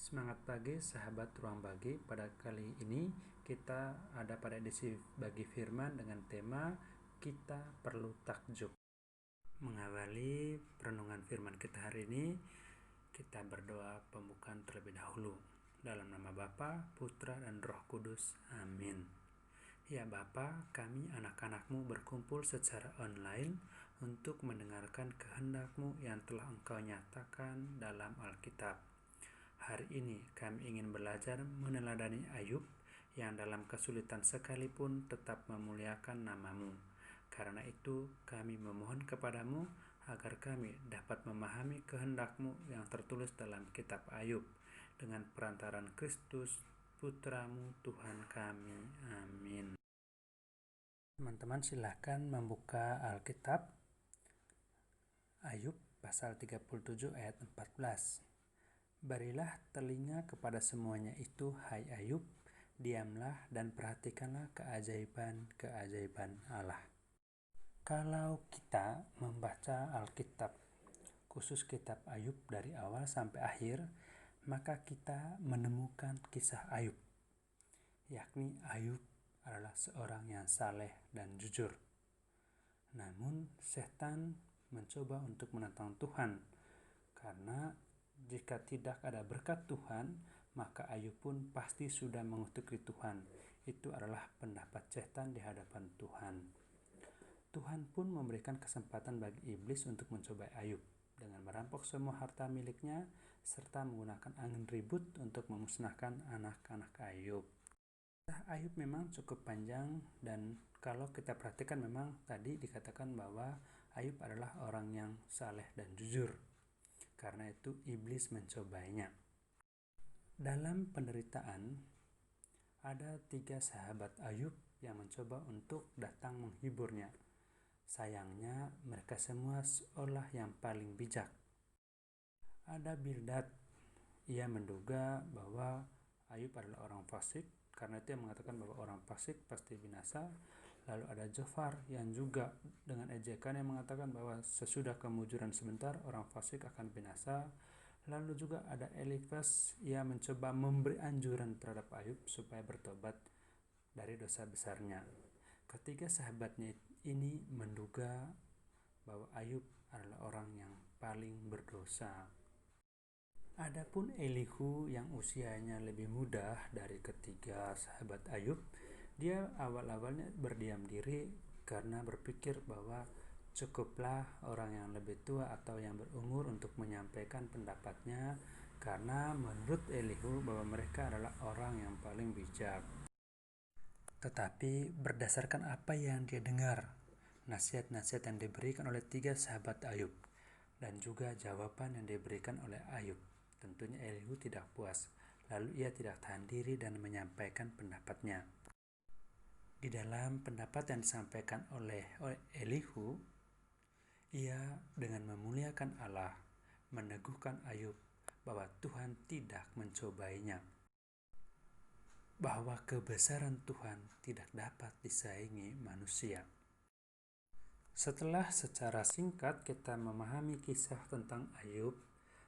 Semangat pagi sahabat Ruang Bagi. Pada kali ini kita ada pada edisi Bagi Firman dengan tema Kita Perlu Takjub. Mengawali perenungan firman kita hari ini, kita berdoa pembukaan terlebih dahulu. Dalam nama Bapa, Putra, dan Roh Kudus. Amin. Ya Bapa, kami anak-anak-Mu berkumpul secara online untuk mendengarkan kehendak-Mu yang telah Engkau nyatakan dalam Alkitab. Hari ini kami ingin belajar meneladani Ayub yang dalam kesulitan sekalipun tetap memuliakan nama-Mu. Karena itu kami memohon kepadamu agar kami dapat memahami kehendak-Mu yang tertulis dalam kitab Ayub dengan perantaran Kristus, Putra-Mu Tuhan kami. Amin. Teman-teman silahkan membuka Alkitab Ayub pasal 37 ayat 14. Berilah telinga kepada semuanya itu, hai Ayub, diamlah dan perhatikanlah keajaiban-keajaiban Allah. Kalau kita membaca Alkitab, khusus kitab Ayub dari awal sampai akhir, maka kita menemukan kisah Ayub, yakni Ayub adalah seorang yang saleh dan jujur. Namun setan mencoba untuk menentang Tuhan, karena jika tidak ada berkat Tuhan, maka Ayub pun pasti sudah mengutuki Tuhan. Itu adalah pendapat setan di hadapan Tuhan. Tuhan pun memberikan kesempatan bagi iblis untuk mencobai Ayub dengan merampok semua harta miliknya serta menggunakan angin ribut untuk memusnahkan anak-anak Ayub. Ayub memang cukup panjang, dan kalau kita perhatikan memang tadi dikatakan bahwa Ayub adalah orang yang saleh dan jujur. Karena itu iblis mencobanya. Dalam penderitaan, ada 3 sahabat Ayub yang mencoba untuk datang menghiburnya. Sayangnya mereka semua seolah yang paling bijak. Ada Bildad, ia menduga bahwa Ayub adalah orang fasik, karena itu yang mengatakan bahwa orang fasik pasti binasa. Lalu ada Zofar yang juga dengan ejekan yang mengatakan bahwa sesudah kemujuran sebentar orang fasik akan binasa. Lalu juga ada Elifas, ia mencoba memberi anjuran terhadap Ayub supaya bertobat dari dosa besarnya. Ketiga sahabatnya ini menduga bahwa Ayub adalah orang yang paling berdosa. Adapun Elihu yang usianya lebih muda dari ketiga sahabat Ayub, dia awal-awalnya berdiam diri karena berpikir bahwa cukuplah orang yang lebih tua atau yang berumur untuk menyampaikan pendapatnya, karena menurut Elihu bahwa mereka adalah orang yang paling bijak. Tetapi berdasarkan apa yang dia dengar, nasihat-nasihat yang diberikan oleh 3 sahabat Ayub, dan juga jawaban yang diberikan oleh Ayub, tentunya Elihu tidak puas. Lalu ia tidak tahan diri dan menyampaikan pendapatnya. Di dalam pendapat yang disampaikan oleh Elihu, ia dengan memuliakan Allah meneguhkan Ayub bahwa Tuhan tidak mencobainya, bahwa kebesaran Tuhan tidak dapat disaingi manusia. Setelah secara singkat kita memahami kisah tentang Ayub,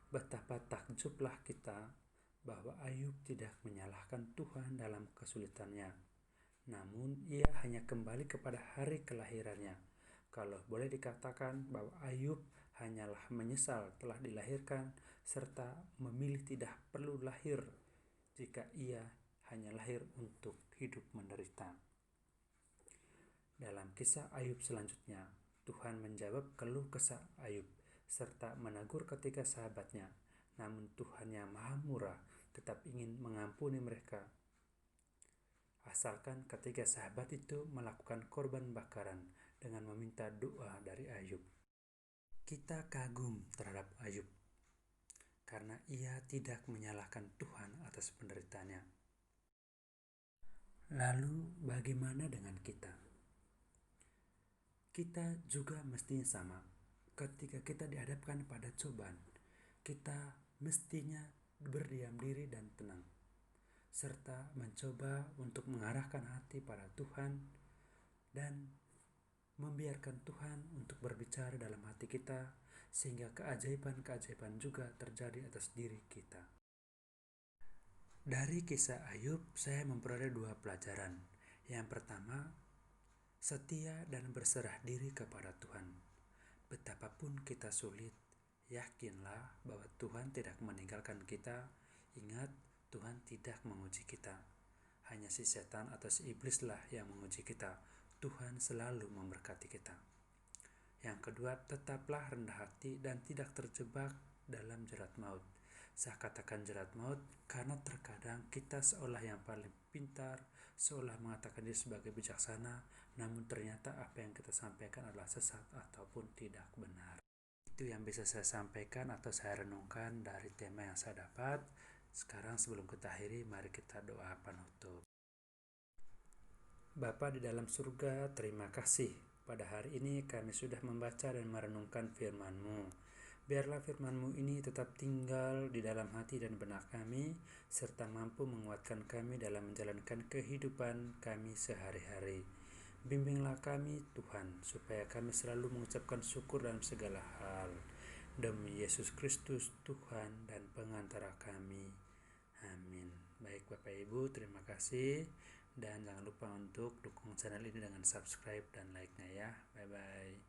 betapa takjublah kita bahwa Ayub tidak menyalahkan Tuhan dalam kesulitannya. Namun ia hanya kembali kepada hari kelahirannya. Kalau boleh dikatakan bahwa Ayub hanyalah menyesal telah dilahirkan serta memilih tidak perlu lahir jika ia hanya lahir untuk hidup menderita. Dalam kisah Ayub selanjutnya, Tuhan menjawab keluh kesah Ayub serta menegur ketiga sahabatnya. Namun Tuhan yang Maha Murah tetap ingin mengampuni mereka, asalkan ketiga sahabat itu melakukan korban bakaran dengan meminta doa dari Ayub. Kita kagum terhadap Ayub karena ia tidak menyalahkan Tuhan atas penderitaannya. Lalu bagaimana dengan kita? Kita juga mestinya sama. Ketika kita dihadapkan pada cobaan, kita mestinya berdiam diri dan tenang, serta mencoba untuk mengarahkan hati pada Tuhan dan membiarkan Tuhan untuk berbicara dalam hati kita, sehingga keajaiban-keajaiban juga terjadi atas diri kita. Dari kisah Ayub, saya memperoleh 2 pelajaran. Yang pertama, setia dan berserah diri kepada Tuhan. Betapapun kita sulit, yakinlah bahwa Tuhan tidak meninggalkan kita. Ingat, Tuhan tidak menguji kita. Hanya si setan atau si iblislah yang menguji kita. Tuhan selalu memberkati kita. Yang kedua, tetaplah rendah hati dan tidak terjebak dalam jerat maut. Saya katakan jerat maut karena terkadang kita seolah yang paling pintar, seolah mengatakan diri sebagai bijaksana, namun ternyata apa yang kita sampaikan adalah sesat ataupun tidak benar. Itu yang bisa saya sampaikan atau saya renungkan dari tema yang saya dapat. Sekarang sebelum kita akhiri, mari kita doa penutup. Bapa di dalam surga, terima kasih. Pada hari ini kami sudah membaca dan merenungkan firman-Mu. Biarlah firman-Mu ini tetap tinggal di dalam hati dan benak kami, serta mampu menguatkan kami dalam menjalankan kehidupan kami sehari-hari. Bimbinglah kami, Tuhan, supaya kami selalu mengucapkan syukur dalam segala hal. Demi Yesus Kristus, Tuhan dan pengantara kami. Amin. Baik Bapak Ibu, terima kasih. Dan jangan lupa untuk dukung channel ini dengan subscribe dan like-nya ya. Bye-bye.